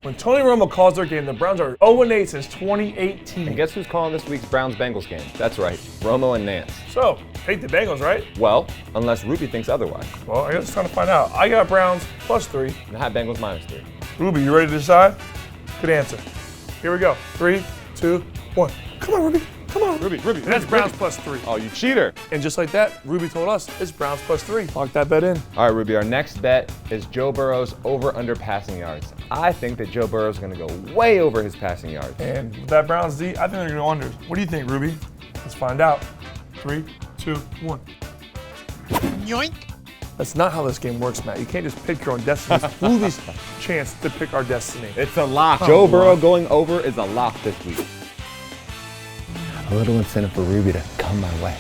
When Tony Romo calls their game, the Browns are 0-8 since 2018. And guess who's calling this week's Browns-Bengals game? That's right, Romo and Nance. So, take the Bengals, right? Well, unless Ruby thinks otherwise. Well, I guess it's time to find out. I got Browns +3. And I have Bengals -3. Ruby, you ready to decide? Good answer. Here we go. 3, 2, 1. Come on, Ruby. Come on. Ruby. That's Browns +3. Oh, you cheater. And just like that, Ruby told us it's Browns +3. Lock that bet in. All right, Ruby, our next bet is Joe Burrow's over-under passing yards. I think that Joe Burrow's going to go way over his passing yards. And with that Browns D, I think they're going to go under. What do you think, Ruby? Let's find out. 3, 2, 1. Yoink. That's not how this game works, Matt. You can't just pick your own destiny. It's Ruby's chance to pick our destiny. It's a lock. Joe Burrow going over is a lock this week. A little incentive for Ruby to come my way.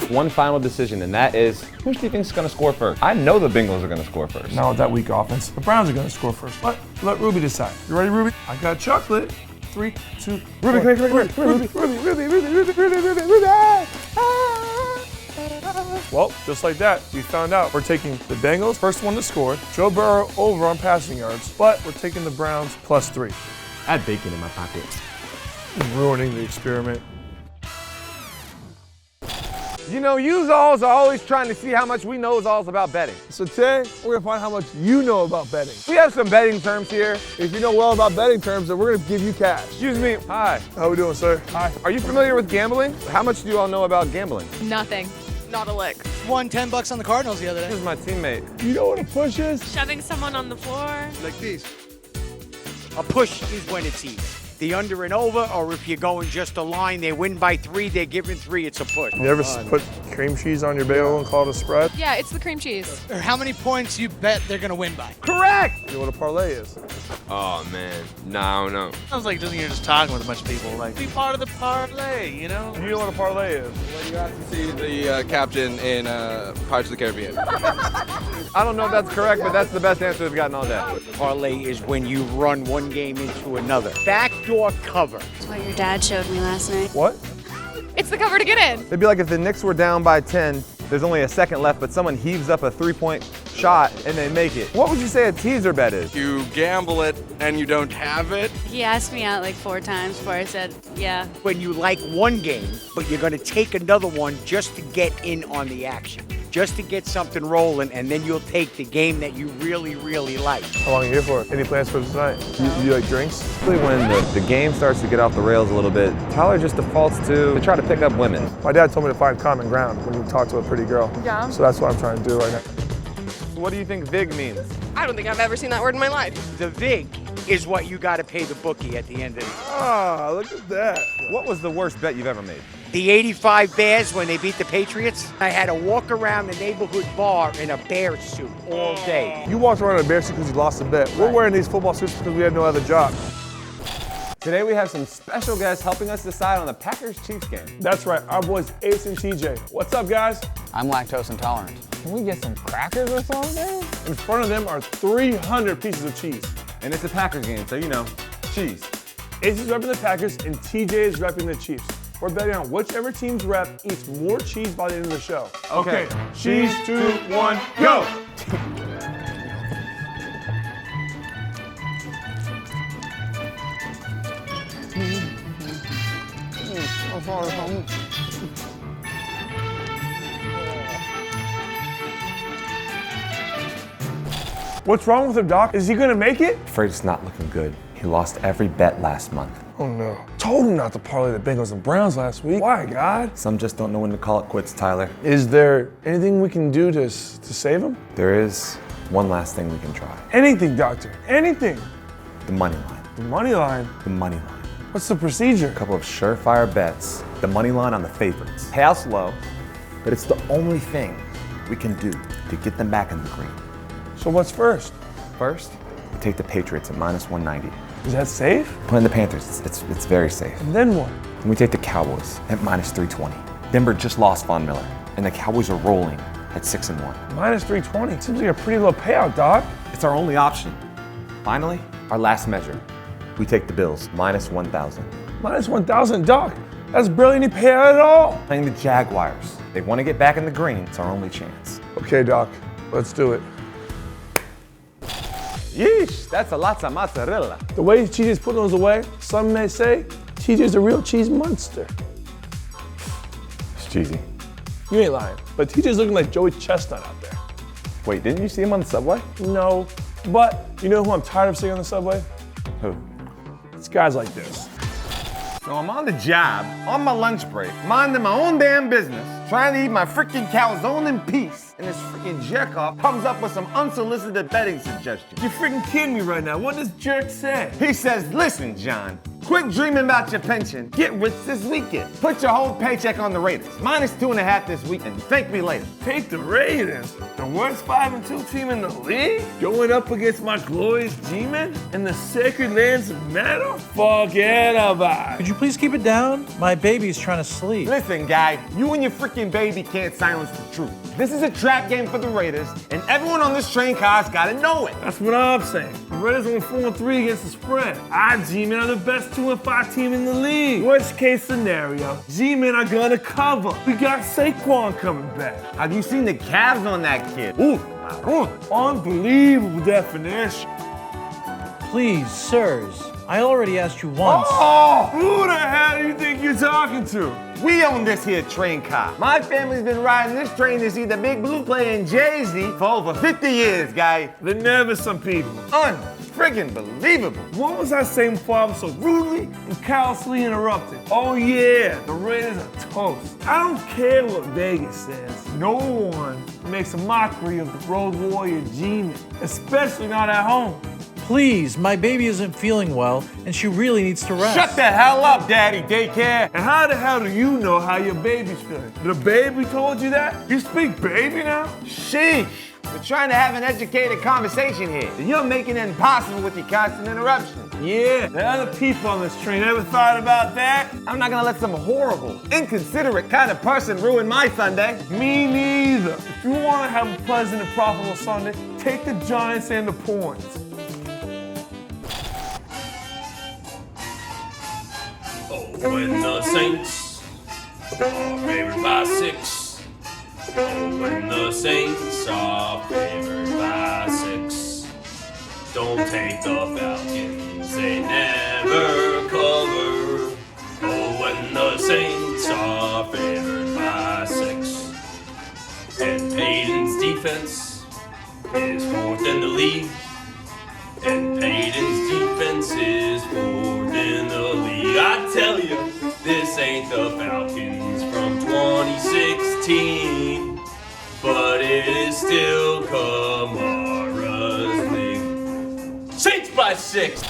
One final decision, and that is, who do you think is going to score first? I know the Bengals are going to score first. Not with that weak offense. The Browns are going to score first. Let Ruby decide. You ready, Ruby? I got chocolate. 3, 2, Ruby, come here. Ruby. Well, just like that, we found out we're taking the Bengals, first one to score, Joe Burrow over on passing yards, but we're taking the Browns +3. I had bacon in my pocket. Ruining the experiment. You know, you alls are always trying to see how much we knows alls about betting. So today, we're gonna find how much you know about betting. We have some betting terms here. If you know well about betting terms, then we're gonna give you cash. Excuse me. Hi. How we doing, sir? Hi. Are you familiar with gambling? How much do you all know about gambling? Nothing. Not a lick. Won $10 on the Cardinals the other This day. is my teammate. You know what a push is? Shoving someone on the floor. Like these. A push is when it's either the under and over, or if you're going just a line, they win by 3, they're giving 3, it's a push. You ever put cream cheese on your bagel and call it a spread? Yeah, it's the cream cheese. Or how many points you bet they're going to win by? Correct! You know what a parlay is? Oh man, no, I don't know. Sounds like you're just talking with a bunch of people. Like, be part of the parlay, you know? You know what a parlay is? Well, you have to see the captain in Pirates of the Caribbean. I don't know if that's correct, but that's the best answer we've gotten all day. Parlay is when you run one game into another. Backdoor cover. That's what your dad showed me last night. What? It's the cover to get in. It'd be like if the Knicks were down by 10, there's only a second left, but someone heaves up a 3-point shot and they make it. What would you say a teaser bet is? You gamble it and you don't have it. He asked me out like 4 times before I said, yeah. When you like one game, but you're going to take another one just to get in on the action. Just to get something rolling, and then you'll take the game that you really, really like. How long are you here for? Any plans for tonight? You like drinks? When the game starts to get off the rails a little bit, Tyler just defaults to try to pick up women. My dad told me to find common ground when you talk to a pretty girl. Yeah. So that's what I'm trying to do right now. What do you think VIG means? I don't think I've ever seen that word in my life. The VIG is what you got to pay the bookie at the end of the year. Ah, look at that. What was the worst bet you've ever made? The 85 Bears when they beat the Patriots, I had to walk around the neighborhood bar in a bear suit all day. You walked around in a bear suit because you lost a bet. We're wearing these football suits because we had no other job. Today we have some special guests helping us decide on the Packers-Chiefs game. That's right, our boys Ace and TJ. What's up, guys? I'm lactose intolerant. Can we get some crackers or something? In front of them are 300 pieces of cheese. And it's a Packers game, so you know, cheese. Ace is repping the Packers and TJ is repping the Chiefs. We're betting on whichever team's rep eats more cheese by the end of the show. Okay, cheese, 2, 1, go! What's wrong with him, Doc? Is he gonna make it? Afraid it's not looking good. He lost every bet last month. Oh no. Told him not to parlay the Bengals and Browns last week. Why, God? Some just don't know when to call it quits, Tyler. Is there anything we can do to save him? There is one last thing we can try. Anything, Doctor. Anything. The money line. The money line? The money line. What's the procedure? A couple of surefire bets. The money line on the favorites. Payouts low, but it's the only thing we can do to get them back in the green. So what's first? First, we take the Patriots at -190. Is that safe? Playing the Panthers, it's very safe. And then what? And we take the Cowboys at -320. Denver just lost Von Miller, and the Cowboys are rolling at 6-1. -320. Seems like a pretty low payout, Doc. It's our only option. Finally, our last measure. We take the Bills, -1,000. -1,000, Doc. That's barely any payout at all. Playing the Jaguars. They want to get back in the green. It's our only chance. Okay, Doc. Let's do it. Yeesh, that's a lot of mozzarella. The way TJ's putting those away, some may say TJ's a real cheese monster. It's cheesy. You ain't lying, but TJ's looking like Joey Chestnut out there. Wait, didn't you see him on the subway? No, but you know who I'm tired of seeing on the subway? Who? It's guys like this. So I'm on the job, on my lunch break, minding my own damn business, trying to eat my freaking calzone in peace, and this freaking jerk-off comes up with some unsolicited betting suggestions. You're freaking kidding me right now. What does jerk say? He says, listen, John, quit dreaming about your pension. Get rich this weekend. Put your whole paycheck on the Raiders. -2.5 this week and thank me later. Take the Raiders, the worst 5-2 team in the league, going up against my glorious G-Men in the sacred lands of metal? Forget about it. Could you please keep it down? My baby's trying to sleep. Listen, guy, you and your freaking baby can't silence the truth. This is a trap game for the Raiders, and everyone on this train car's gotta know it. That's what I'm saying. The Raiders went 4-3 against the spread. Our G-Men are the best 2-5 team in the league. Worst case scenario, G-Men are gonna cover. We got Saquon coming back. Have you seen the calves on that kid? Ooh, Unbelievable definition. Please, sirs. I already asked you once. Oh, who the hell do you think you're talking to? we own this here train car. My family's been riding this train to see the Big Blue playing Jay-Z for over 50 years, guy. There never some people. Unfriggin' believable. What was I saying before I was so rudely and callously interrupted? Oh yeah, the Raiders are toast. I don't care what Vegas says. No one makes a mockery of the Road Warrior G-Man, especially not at home. Please, my baby isn't feeling well, and she really needs to rest. Shut the hell up, Daddy Daycare. And how the hell do you know how your baby's feeling? The baby told you that? You speak baby now? Sheesh. We're trying to have an educated conversation here. You're making it impossible with your constant interruptions. Yeah, the other people on this train ever thought about that? I'm not gonna let some horrible, inconsiderate kind of person ruin my Sunday. Me neither. If you want to have a pleasant and profitable Sunday, take the Giants and the points. When the Saints are favored by 6. When the Saints are favored by 6. Don't take the Falcons, they never cover. Oh, when the Saints are favored by 6. And Peyton's defense is 4th in the league. And Peyton's defense is 4th in the league. I tell you, this ain't the Falcons from 2016, but it is still Kamara's league. Saints by 6.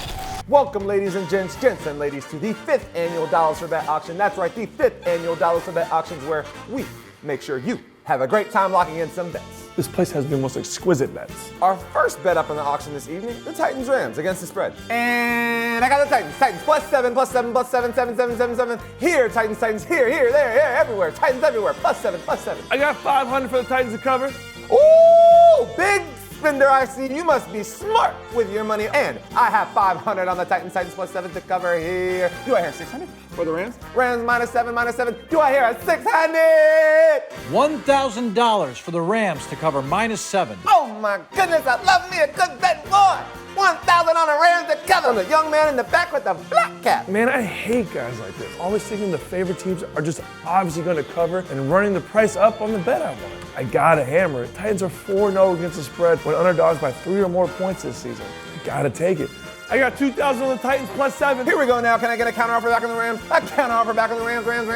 Welcome, ladies and gents and ladies, to the 5th annual Dollars for Bet auction. That's right, the 5th annual Dollars for Bet auctions, where we make sure you have a great time locking in some bets. This place has the most exquisite bets. Our first bet up in the auction this evening, the Titans-Rams against the spread. And I got the Titans. Titans +7, +7, +7, 7, 7, 7, 7. Here, Titans, Titans, here, there, everywhere. Titans everywhere, +7, +7. I got 500 for the Titans to cover. Ooh, big spender I see. You must be smart with your money. And I have 500 on the Titans, Titans +7 to cover here. Do I hear 600 for the Rams? Rams -7. Do I hear a 600? $1,000 for the Rams to cover -7. Oh my goodness, I love me a good bet, boy. 1,000 on the Rams to cover. The young man in the back with the black cap. Man, I hate guys like this. Always thinking the favorite teams are just obviously going to cover and running the price up on the bet I want. I gotta hammer it. Titans are 4-0 against the spread when underdogs by 3 or more points this season. I gotta take it. I got 2,000 on the Titans +7. Here we go now. Can I get a counter offer back on the Rams? A counter offer back on the Rams. Rams.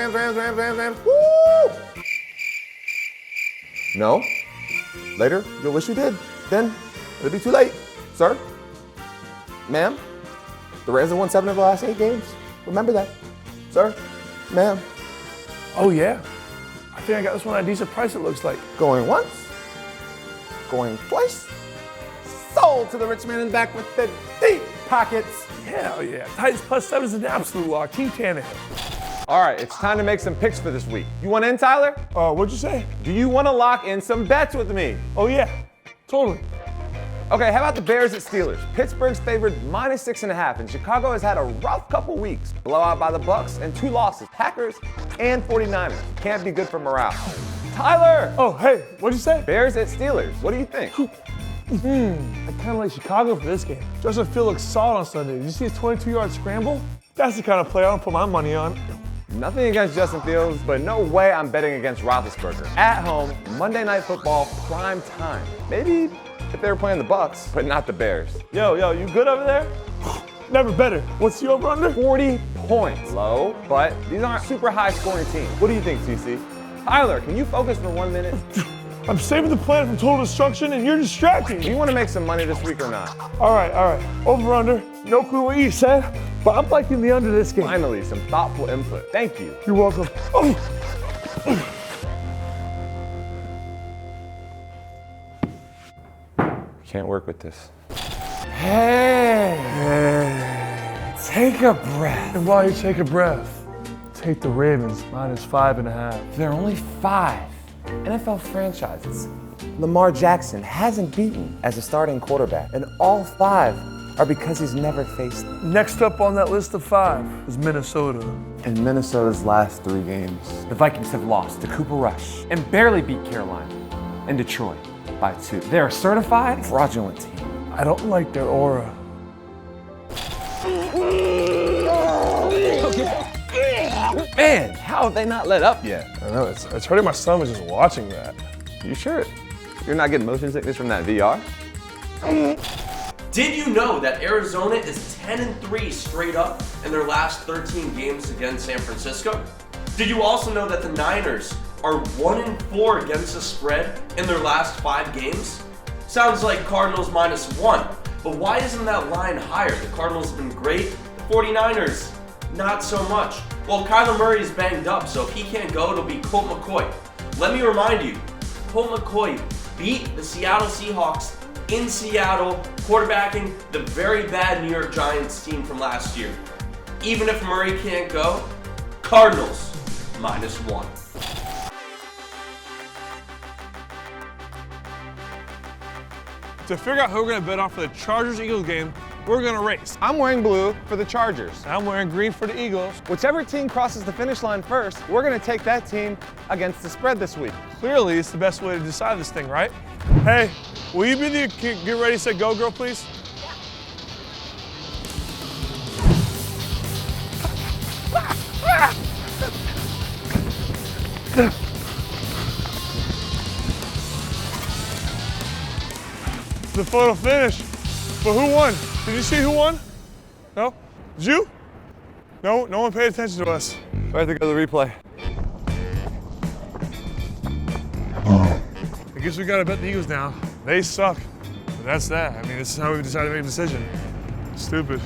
Woo! No? Later, you'll wish you did. Then, it'll be too late. Sir? Ma'am? The Rams have won 7 of the last 8 games. Remember that. Sir? Ma'am? Oh yeah. I think I got this one at a decent price, it looks like. Going once? Going twice? Sold to the rich man in the back with the deep pockets. Hell yeah. Titans +7 is an absolute lock. Team Tannehill. All right, it's time to make some picks for this week. You want in, Tyler? What'd you say? Do you want to lock in some bets with me? Oh yeah, totally. Okay, how about the Bears at Steelers? Pittsburgh's favored -6.5, and Chicago has had a rough couple weeks. Blowout by the Bucks and 2 losses, Packers and 49ers. Can't be good for morale. Tyler! Oh, hey, what'd you say? Bears at Steelers, what do you think? I kind of like Chicago for this game. Justin Field looks solid on Sunday. Did you see a 22-yard scramble? That's the kind of play I don't put my money on. Nothing against Justin Fields, but no way I'm betting against Roethlisberger. At home, Monday Night Football, prime time. Maybe if they were playing the Bucs, but not the Bears. Yo, you good over there? Never better. What's the over-under? 40 points. Low, but these aren't super high-scoring teams. What do you think, CC? Tyler, can you focus for 1 minute? I'm saving the planet from total destruction, and you're distracting Do me. you want to make some money this week or not? All right. Over-under. No clue what you said, but I'm liking the under this game. Finally, some thoughtful input. Thank you. You're welcome. Oh. Can't work with this. Hey, take a breath. And while you take a breath, take the Ravens -5.5. There are only 5 NFL franchises Lamar Jackson hasn't beaten as a starting quarterback, and all 5 are because he's never faced them. Next up on that list of 5 is Minnesota. In Minnesota's last 3 games, The Vikings have lost to Cooper Rush and barely beat Carolina and Detroit by 2. They're a certified fraudulent team. I don't like their aura. Man, how have they not let up yet? I know, it's hurting my stomach just watching that. You sure you're not getting motion sickness from that VR? Did you know that Arizona is 10-3 straight up in their last 13 games against San Francisco? Did you also know that the Niners are 1-4 against the spread in their last 5 games? Sounds like Cardinals -1, but why isn't that line higher? The Cardinals have been great, the 49ers, not so much. Well, Kyler Murray is banged up, so if he can't go, it'll be Colt McCoy. Let me remind you, Colt McCoy beat the Seattle Seahawks in Seattle, quarterbacking the very bad New York Giants team from last year. Even if Murray can't go, Cardinals -1. To figure out who we're gonna bet on for the Chargers-Eagles game, we're gonna race. I'm wearing blue for the Chargers. I'm wearing green for the Eagles. Whichever team crosses the finish line first, we're gonna take that team against the spread this week. Clearly, it's the best way to decide this thing, right? Hey, will you be the get ready, set, go girl, please? The photo finish. But who won? Did you see who won? No? Did you? No one paid attention to us. I have to go to the replay. I guess we gotta bet the Eagles now. They suck. But that's that. I mean, this is how we decided to make a decision. Stupid.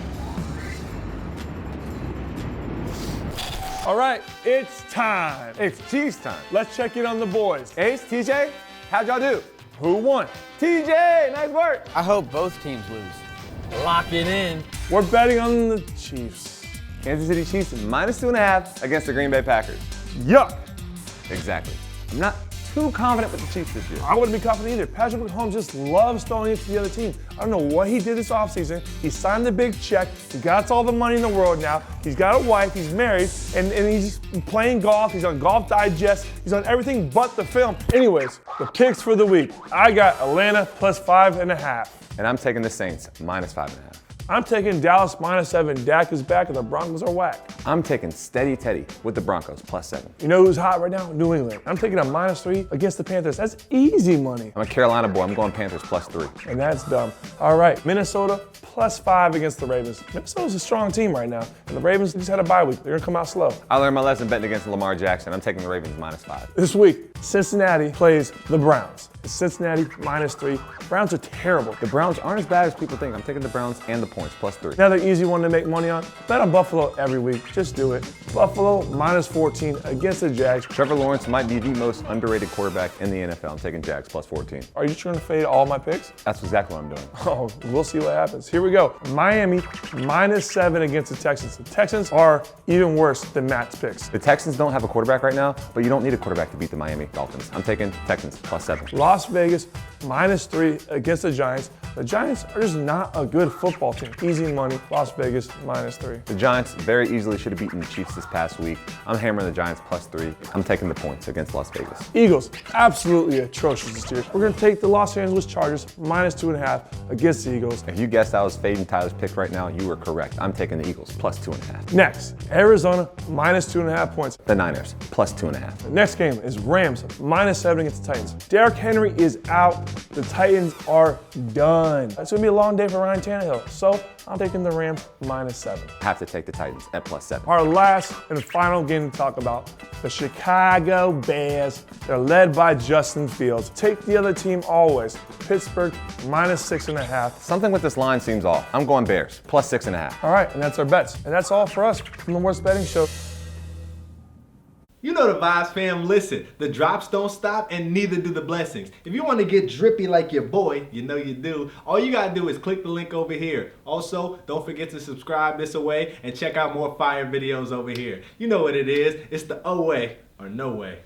All right, it's time. It's cheese time. Let's check in on the boys. Ace, TJ, how'd y'all do? Who won? TJ, nice work. I hope both teams lose. Lock it in. We're betting on the Chiefs. Kansas City Chiefs -2.5 against the Green Bay Packers. Yuck. Exactly. I'm not too confident with the Chiefs this year. I wouldn't be confident either. Patrick Mahomes just loves throwing it to the other team. I don't know what he did this offseason. He signed the big check. He got all the money in the world now. He's got a wife. He's married. And he's playing golf. He's on Golf Digest. He's on everything but the film. Anyways, the picks for the week. I got Atlanta +5.5. And I'm taking the Saints -5.5. I'm taking Dallas -7. Dak is back and the Broncos are whack. I'm taking Steady Teddy with the Broncos +7. You know who's hot right now? New England. I'm taking a -3 against the Panthers. That's easy money. I'm a Carolina boy. I'm going Panthers +3. And that's dumb. All right, Minnesota +5 against the Ravens. Minnesota's a strong team right now. And the Ravens just had a bye week. They're gonna come out slow. I learned my lesson betting against Lamar Jackson. I'm taking the Ravens -5. This week, Cincinnati plays the Browns. Cincinnati -3. Browns are terrible. The Browns aren't as bad as people think. I'm taking the Browns and the points +3. Another easy one to make money on. Bet on Buffalo every week. Just do it. Buffalo -14 against the Jags. Trevor Lawrence might be the most underrated quarterback in the NFL. I'm taking Jags +14. Are you trying to fade all my picks? That's exactly what I'm doing. Oh, we'll see what happens. Here we go. Miami -7 against the Texans. The Texans are even worse than Matt's picks. The Texans don't have a quarterback right now, but you don't need a quarterback to beat the Miami Dolphins. I'm taking Texans +7. Las Vegas -3 against the Giants. The Giants are just not a good football team. Easy money, Las Vegas, -3. The Giants very easily should have beaten the Chiefs this past week. I'm hammering the Giants +3. I'm taking the points against Las Vegas. Eagles, absolutely atrocious this year. We're going to take the Los Angeles Chargers -2.5 against the Eagles. If you guessed I was fading Tyler's pick right now, you were correct. I'm taking the Eagles +2.5. Next, Arizona -2.5 points. The Niners +2.5. The next game is Rams -7 against the Titans. Derrick Henry is out. The Titans are done. It's going to be a long day for Ryan Tannehill. So I'm taking the Rams -7. I have to take the Titans at +7. Our last and final game to talk about, the Chicago Bears. They're led by Justin Fields. Take the other team always. Pittsburgh -6.5. Something with this line seems off. I'm going Bears +6.5. All right, and that's our bets. And that's all for us from the Worst Betting Show. You know the vibes, fam. Listen, the drops don't stop and neither do the blessings. If you want to get drippy like your boy, you know you do, all you got to do is click the link over here. Also, don't forget to subscribe this away and check out more fire videos over here. You know what it is. It's the O way or no way.